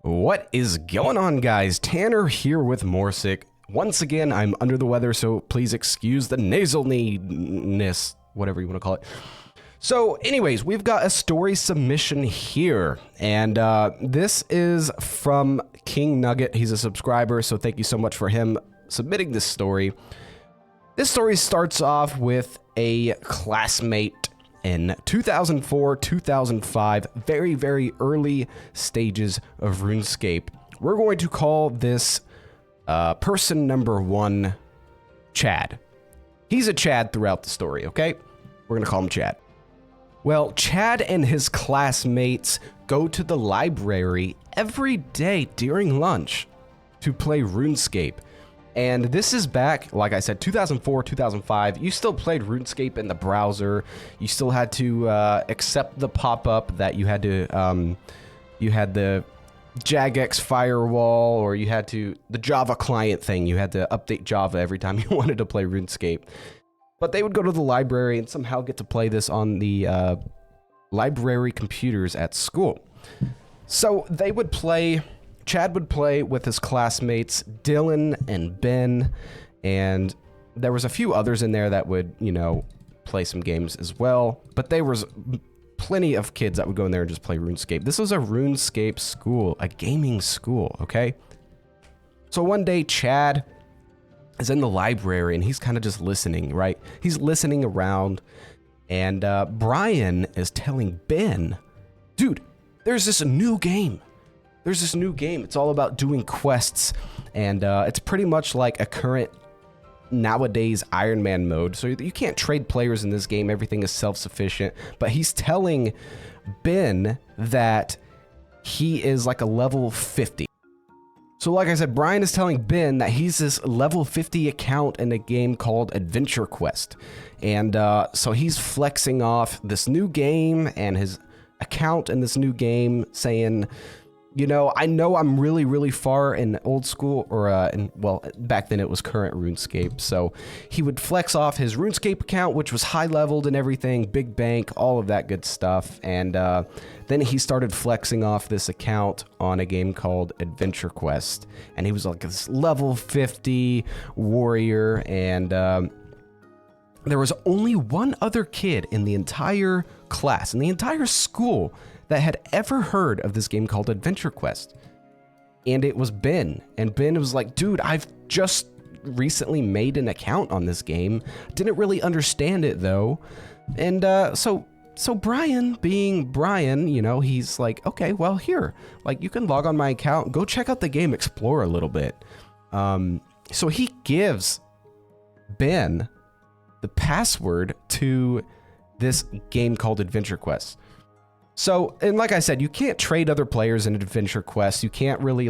What is going on, guys? Tanner here with Morcic. Once again, I'm under the weather, so please excuse the nasalness, whatever you want to call it. So anyways, we've got a story submission here, and this is from King Nugget. He's a subscriber, so thank you so much for him submitting this story. This story starts off with a classmate in 2004-2005, very early stages of RuneScape. We're going to call this person number one Chad. He's a Chad throughout the story, okay? We're gonna call him Chad. Well, Chad and his classmates go to the library every day during lunch to play RuneScape. And this is back, like I said, 2004, 2005. You still played RuneScape in the browser. You still had to accept the pop-up that you had to, you had the jagex firewall, or you had to, the Java client thing. You had to update Java every time you wanted to play RuneScape. But they would go to the library and somehow get to play this on the library computers at school. So they would play... Chad would play with his classmates, Dylan and Ben, and there was a few others in there that would, you know, play some games as well, but there was plenty of kids that would go in there and just play RuneScape. This was a RuneScape school, a gaming school, okay? So one day, Chad is in the library, and he's kind of just listening, right? He's listening around, and Brian is telling Ben, dude, there's this new game. There's this new game. It's all about doing quests, and it's pretty much like a current nowadays Iron Man mode. So you can't trade players in this game. Everything is self-sufficient. But he's telling Ben that he is like a level 50. So like I said, Brian is telling Ben that he's this level 50 account in a game called Adventure Quest. And so he's flexing off this new game and his account in this new game, saying... You know I'm really far in old school, or well, back then it was current RuneScape. So he would flex off his RuneScape account, which was high leveled and everything, big bank, all of that good stuff. And then he started flexing off this account on a game called Adventure Quest. And he was like this level 50 warrior. And there was only one other kid in the entire class, in the entire school, that had ever heard of this game called Adventure Quest. And it was Ben. And Ben was like, dude, I've just recently made an account on this game. Didn't really understand it though. And so Brian, being Brian, you know, he's like, okay, well here, like you can log on my account, go check out the game, explore a little bit. So he gives Ben the password to this game called Adventure Quest. So, and like I said, you can't trade other players in Adventure Quest. You can't really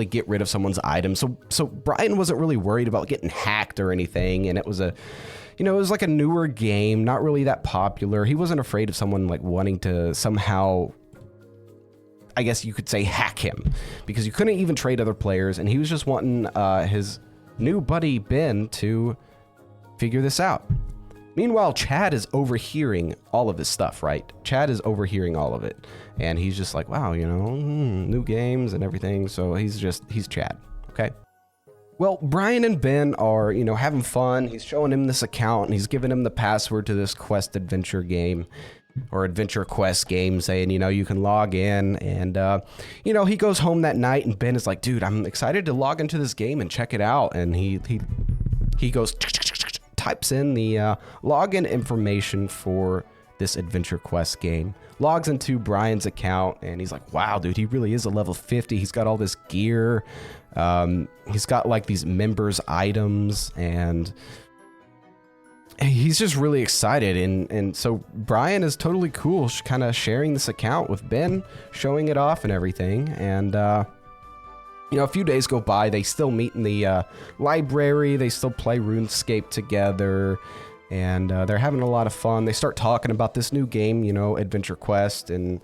get rid of someone's items. So Brian wasn't really worried about getting hacked or anything. And it was it was like a newer game, not really that popular. He wasn't afraid of someone like wanting to somehow, I guess you could say, hack him, because you couldn't even trade other players. And he was just wanting his new buddy Ben to figure this out. Meanwhile, Chad is overhearing all of this stuff, right? Chad is overhearing all of it. And he's just like, wow, you know, new games and everything. So he's Chad, okay? Well, Brian and Ben are, you know, having fun. He's showing him this account and he's giving him the password to this quest adventure game, or Adventure Quest game, saying, you know, you can log in. And, you know, he goes home that night and Ben is like, dude, I'm excited to log into this game and check it out. And he goes... types in the login information for this Adventure Quest game, logs into Brian's account, and he's like, wow, dude, he really is a level 50. He's got all this gear. He's got like these members items, and he's just really excited. And so Brian is totally cool, kind of sharing this account with Ben, showing it off and everything. And you know, a few days go by, they still meet in the library, they still play RuneScape together, and they're having a lot of fun. They start talking about this new game, you know, Adventure Quest, and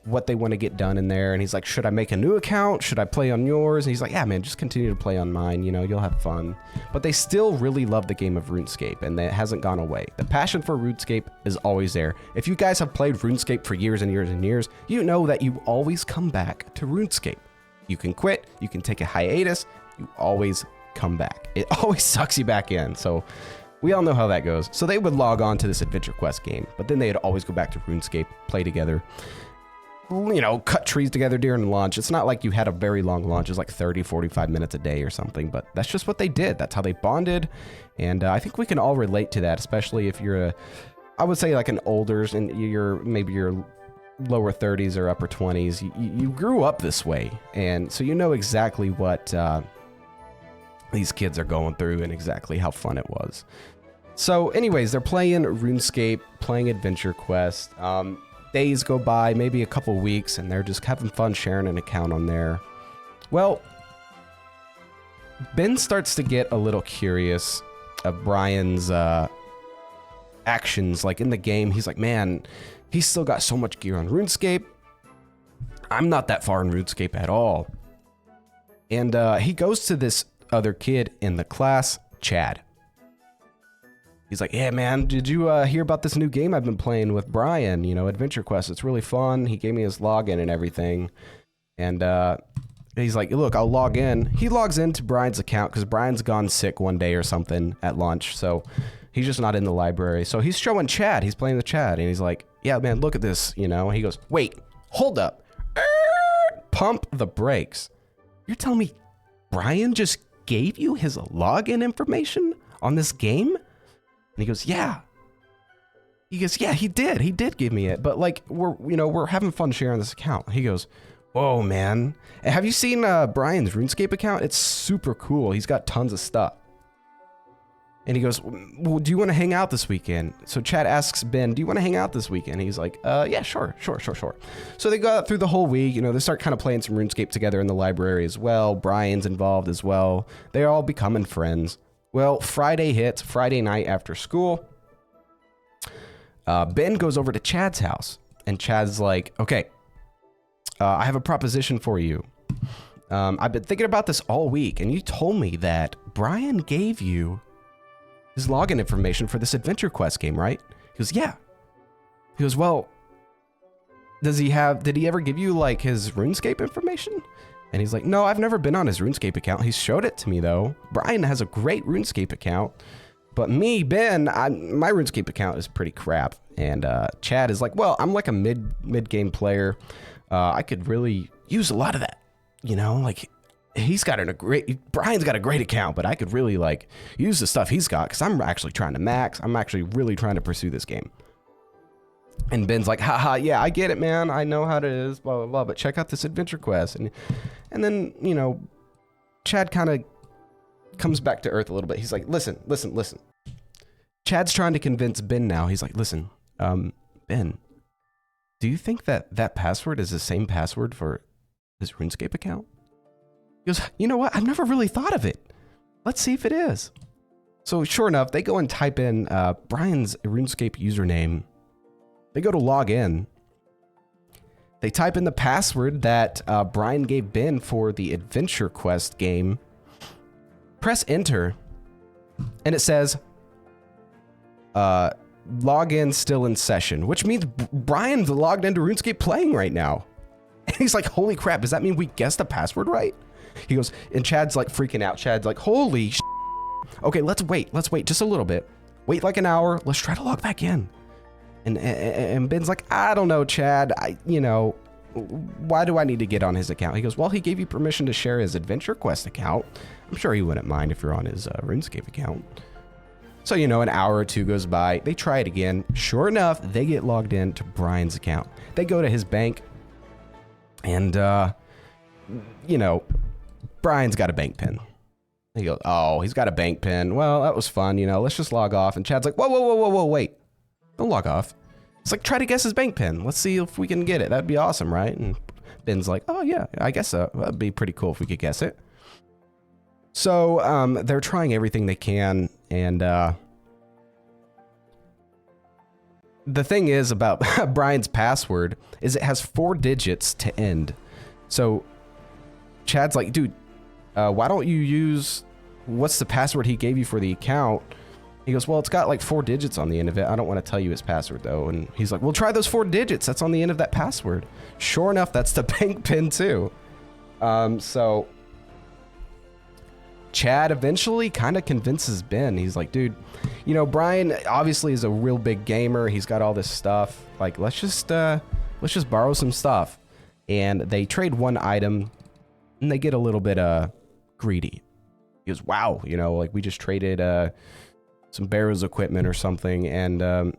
what they want to get done in there. And he's like, should I make a new account? Should I play on yours? And he's like, yeah, man, just continue to play on mine. You know, you'll have fun. But they still really love the game of RuneScape, and it hasn't gone away. The passion for RuneScape is always there. If you guys have played RuneScape for years and years and years, you know that you always come back to RuneScape. You can quit, you can take a hiatus, you always come back. It always sucks you back in. So we all know how that goes. So they would log on to this Adventure Quest game, but then they'd always go back to RuneScape, play together, you know, cut trees together during lunch. It's not like you had a very long lunch. It's like 30, 45 minutes a day or something, but that's just what they did. That's how they bonded. And I think we can all relate to that, especially if you're I would say like an older, and maybe your lower 30s or upper 20s. You grew up this way. And so you know exactly what these kids are going through and exactly how fun it was. So anyways, they're playing RuneScape, playing Adventure Quest. Days go by, maybe a couple weeks, and they're just having fun sharing an account on there. Well, Ben starts to get a little curious of Brian's actions, like in the game. He's like, man, he's still got so much gear on RuneScape. I'm not that far in RuneScape at all. And he goes to this other kid in the class, Chad. He's like, yeah, man, did you hear about this new game I've been playing with Brian? You know, Adventure Quest. It's really fun. He gave me his login and everything. And he's like, look, I'll log in. He logs into Brian's account because Brian's gone sick one day or something at lunch. So he's just not in the library. So he's showing Chad. He's playing with Chad. And he's like, yeah, man, look at this. You know, and he goes, wait, hold up. Pump the brakes. You're telling me Brian just gave you his login information on this game? And he goes, yeah. He goes, yeah, he did. He did give me it. But like, we're having fun sharing this account. He goes, whoa, man. And have you seen Brian's RuneScape account? It's super cool. He's got tons of stuff. And he goes, well, do you want to hang out this weekend? So Chad asks Ben, do you want to hang out this weekend? He's like, yeah, sure. So they go out through the whole week. You know, they start kind of playing some RuneScape together in the library as well. Brian's involved as well. They're all becoming friends. Well, Friday hits, Friday night after school. Ben goes over to Chad's house, and Chad's like, okay, I have a proposition for you. I've been thinking about this all week, and you told me that Brian gave you his login information for this Adventure Quest game, right? He goes, yeah. He goes, well, did he ever give you like his RuneScape information? And he's like, no, I've never been on his RuneScape account. He showed it to me though. Brian has a great RuneScape account, but me, Ben, my RuneScape account is pretty crap. And Chad is like, well, I'm like a mid-game player. I could really use a lot of that, you know, like Brian's got a great account, but I could really like use the stuff he's got because I'm actually trying to max. I'm actually really trying to pursue this game. And Ben's like, haha, yeah, I get it, man. I know how it is, blah, blah, blah, but check out this Adventure Quest. And then, you know, Chad kind of comes back to earth a little bit. He's like, listen. Chad's trying to convince Ben now. He's like, listen, Ben, do you think that password is the same password for his RuneScape account? He goes, you know what? I've never really thought of it. Let's see if it is. So sure enough, they go and type in Brian's RuneScape username. They go to log in. They type in the password that Brian gave Ben for the Adventure Quest game. Press enter. And it says, login still in session, which means Brian's logged into RuneScape playing right now. And he's like, holy crap, does that mean we guessed the password right? He goes, and Chad's like freaking out. Chad's like, holy sh**. Okay, let's wait just a little bit. Wait like an hour. Let's try to log back in. And Ben's like, I don't know, Chad. Why do I need to get on his account? He goes, well, he gave you permission to share his Adventure Quest account. I'm sure he wouldn't mind if you're on his RuneScape account. So, you know, an hour or two goes by. They try it again. Sure enough, they get logged in to Brian's account. They go to his bank. And, you know, Brian's got a bank pin. He goes, oh, he's got a bank pin. Well, that was fun. You know, let's just log off. And Chad's like, whoa, wait. Don't log off. It's like, try to guess his bank pin. Let's see if we can get it. That'd be awesome, right? And Ben's like, oh yeah, I guess so. That'd be pretty cool if we could guess it. So they're trying everything they can, and the thing is about Brian's password is it has 4 digits to end. So Chad's like, dude, why don't you use, what's the password he gave you for the account? He goes, well, it's got like 4 digits on the end of it. I don't want to tell you his password though. And he's like, well, try those 4 digits. That's on the end of that password. Sure enough, that's the bank pin too. So Chad eventually kind of convinces Ben. He's like, dude, you know, Brian obviously is a real big gamer. He's got all this stuff. Like, let's just borrow some stuff. And they trade one item and they get a little bit greedy. He goes, wow, you know, like we just traded some barrels equipment or something, and or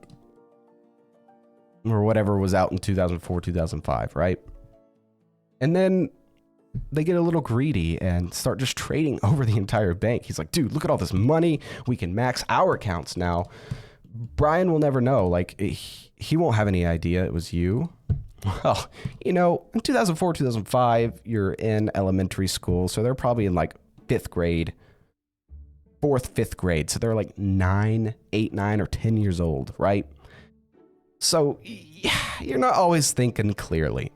whatever was out in 2004, 2005, right? And then they get a little greedy and start just trading over the entire bank. He's like, dude, look at all this money. We can max our accounts now. Brian will never know. Like, he won't have any idea it was you. Well, you know, in 2004, 2005, you're in elementary school, so they're probably in like 5th grade. 4th, 5th grade. So they're like 8, 9, or 10 years old, right? So yeah, you're not always thinking clearly.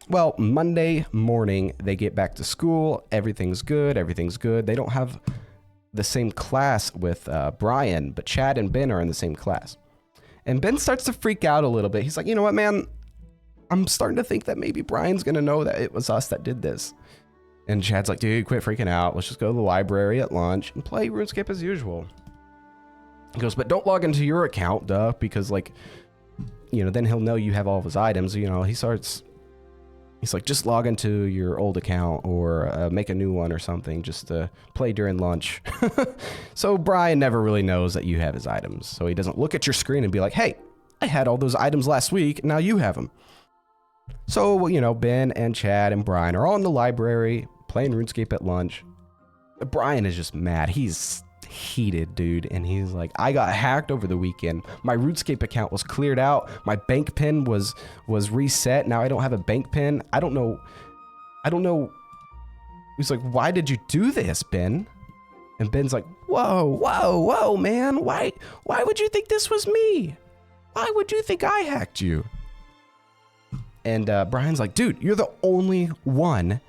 Well, Monday morning, they get back to school. Everything's good. Everything's good. They don't have the same class with Brian, but Chad and Ben are in the same class. And Ben starts to freak out a little bit. He's like, you know what, man? I'm starting to think that maybe Brian's going to know that it was us that did this. And Chad's like, dude, quit freaking out. Let's just go to the library at lunch and play RuneScape as usual. He goes, but don't log into your account, duh, because like, you know, then he'll know you have all of his items. You know, he's like, just log into your old account or make a new one or something just to play during lunch. So Brian never really knows that you have his items. So he doesn't look at your screen and be like, hey, I had all those items last week. Now you have them. So, you know, Ben and Chad and Brian are all in the library playing RuneScape at lunch. Brian is just mad. He's heated, dude. And he's like, I got hacked over the weekend. My RuneScape account was cleared out. My bank pin was reset. Now I don't have a bank pin. I don't know. He's like, why did you do this, Ben? And Ben's like, whoa, man. Why would you think this was me? Why would you think I hacked you? And Brian's like, dude, you're the only one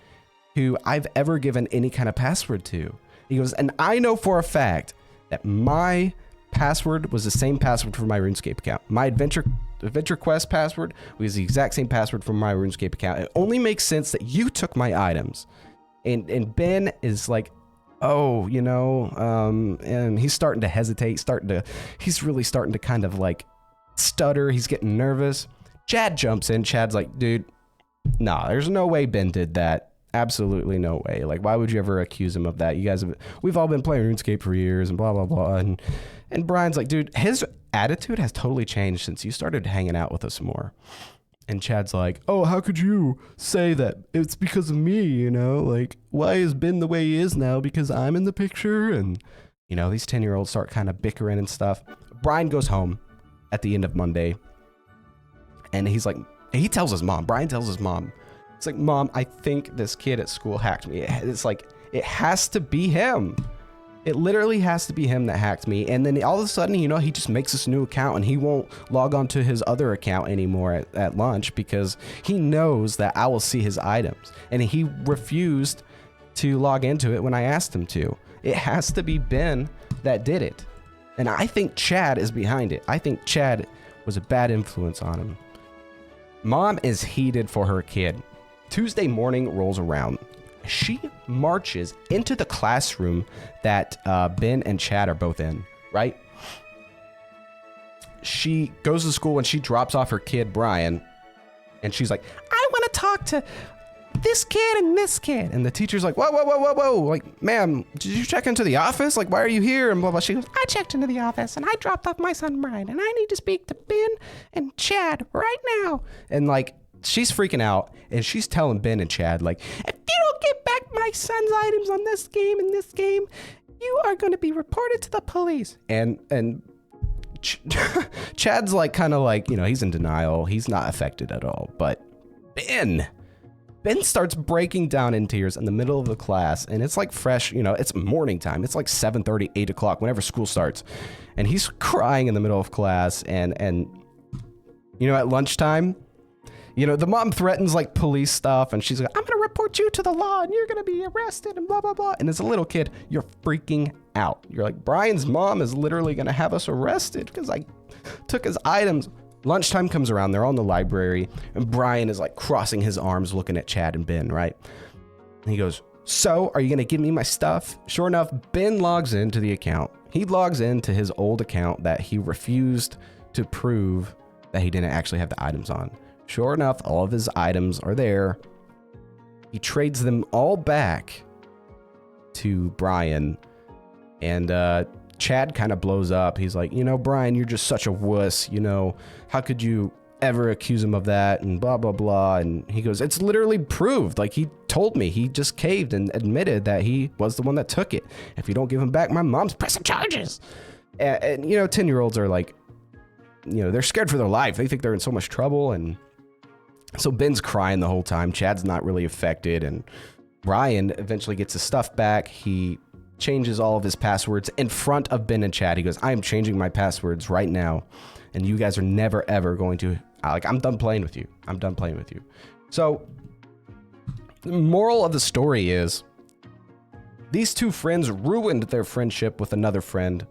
who I've ever given any kind of password to. He goes, and I know for a fact that my password was the same password for my RuneScape account. My Adventure Quest password was the exact same password for my RuneScape account. It only makes sense that you took my items. And Ben is like, oh, you know, and he's starting to hesitate, he's really starting to kind of like stutter. He's getting nervous. Chad jumps in. Chad's like, dude, nah, there's no way Ben did that. Absolutely no way. Like, why would you ever accuse him of that? We've all been playing RuneScape for years and blah, blah, blah. And Brian's like, dude, his attitude has totally changed since you started hanging out with us more. And Chad's like, oh, how could you say that? It's because of me, you know? Like, why is Ben the way he is now? Because I'm in the picture? And, you know, these 10-year-olds start kind of bickering and stuff. Brian goes home at the end of Monday. And he's like, he tells his mom, Brian tells his mom, it's like, Mom, I think this kid at school hacked me. It's like, it has to be him. It literally has to be him that hacked me. And then all of a sudden, you know, he just makes this new account and he won't log on to his other account anymore at lunch because he knows that I will see his items. And he refused to log into it when I asked him to. It has to be Ben that did it. And I think Chad is behind it. I think Chad was a bad influence on him. Mom is heated for her kid. Tuesday morning rolls around. She marches into the classroom that Ben and Chad are both in, right? She goes to school and she drops off her kid, Brian, and she's like, I want to talk to this kid and this kid. And the teacher's like, whoa. Like, ma'am, did you check into the office? Like, why are you here? And blah, blah. She goes, I checked into the office and I dropped off my son, Brian, and I need to speak to Ben and Chad right now. And like, she's freaking out and she's telling Ben and Chad, like, if you don't get back my son's items on this game and this game, you are going to be reported to the police. And Chad's like, kind of like, you know, he's in denial. He's not affected at all. But Ben Ben starts breaking down in tears in the middle of the class, and it's like fresh, you know, it's morning time. It's like 7:30, 8 o'clock, whenever school starts. And he's crying in the middle of class, and you know, at lunchtime, you know, the mom threatens like police stuff, and she's like, I'm gonna report you to the law, and you're gonna be arrested, and blah, blah, blah. And as a little kid, you're freaking out. You're like, Brian's mom is literally gonna have us arrested because I took his items. Lunchtime comes around, they're all in the library, and Brian is like crossing his arms looking at Chad and Ben, right? And he goes, so, are you gonna give me my stuff? Sure enough, Ben logs into the account. He logs into his old account that he refused to prove that he didn't actually have the items on. Sure enough, all of his items are there. He trades them all back to Brian, and Chad kind of blows up. He's like, you know, Brian, you're just such a wuss, you know, how could you ever accuse him of that, and blah, blah, blah. And he goes, it's literally proved. Like, he told me, he just caved and admitted that he was the one that took it. If you don't give him back, my mom's pressing charges. And you know, 10-year-olds are like, you know, they're scared for their life. They think they're in so much trouble. And so Ben's crying the whole time. Chad's not really affected. And Brian eventually gets his stuff back. He changes all of his passwords in front of Ben and Chad. He goes, I am changing my passwords right now, and you guys are never ever going to, like, I'm done playing with you. I'm done playing with you. So the moral of the story is these two friends ruined their friendship with another friend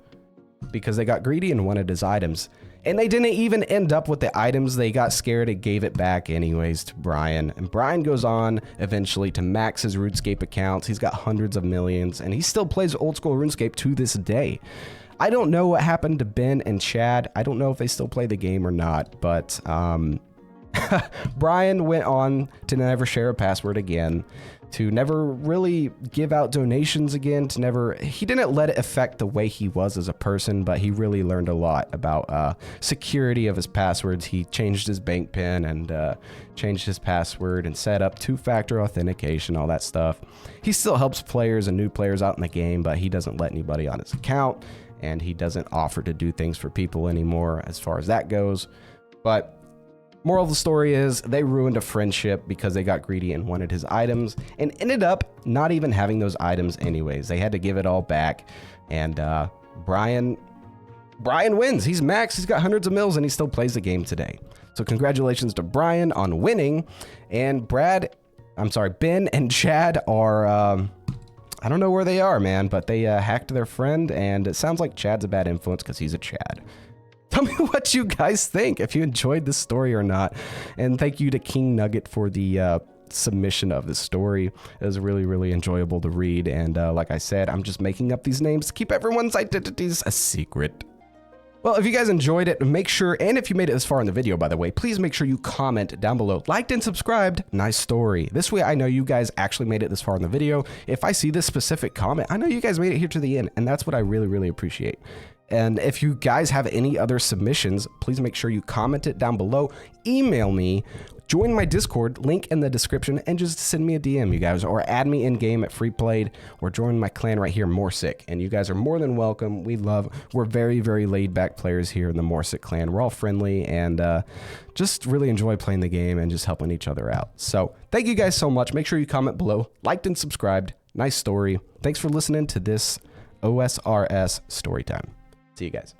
because they got greedy and wanted his items. And they didn't even end up with the items. They got scared and gave it back anyways to Brian. And Brian goes on eventually to max his RuneScape accounts. He's got hundreds of millions, and he still plays Old School RuneScape to this day. I don't know what happened to Ben and Chad. I don't know if they still play the game or not, but Brian went on to never share a password again, to never really give out donations again, he didn't let it affect the way he was as a person, but he really learned a lot about security of his passwords. He changed his bank PIN and changed his password and set up two-factor authentication, all that stuff. He still helps players and new players out in the game, but he doesn't let anybody on his account, and he doesn't offer to do things for people anymore as far as that goes. But moral of the story is they ruined a friendship because they got greedy and wanted his items, and ended up not even having those items anyways. They had to give it all back, and Brian wins. He's max, he's got hundreds of mils, and he still plays the game today. So congratulations to Brian on winning. And Ben and Chad are, I don't know where they are, man, but they hacked their friend, and it sounds like Chad's a bad influence because he's a Chad. Tell me what you guys think, if you enjoyed this story or not. And thank you to King Nugget for the submission of this story. It was really, really enjoyable to read. And like I said, I'm just making up these names to keep everyone's identities a secret. Well, if you guys enjoyed it, make sure, and if you made it this far in the video, by the way, please make sure you comment down below, liked and subscribed. Nice story. This way I know you guys actually made it this far in the video. If I see this specific comment, I know you guys made it here to the end, and that's what I really, really appreciate. And if you guys have any other submissions, please make sure you comment it down below. Email me, join my Discord, link in the description, and just send me a DM, you guys, or add me in game at Free Played, or join my clan right here, Morcic. And you guys are more than welcome. We're very, very laid back players here in the Morcic clan. We're all friendly and just really enjoy playing the game and just helping each other out. So thank you guys so much. Make sure you comment below, liked and subscribed. Nice story. Thanks for listening to this OSRS Story Time. See you guys.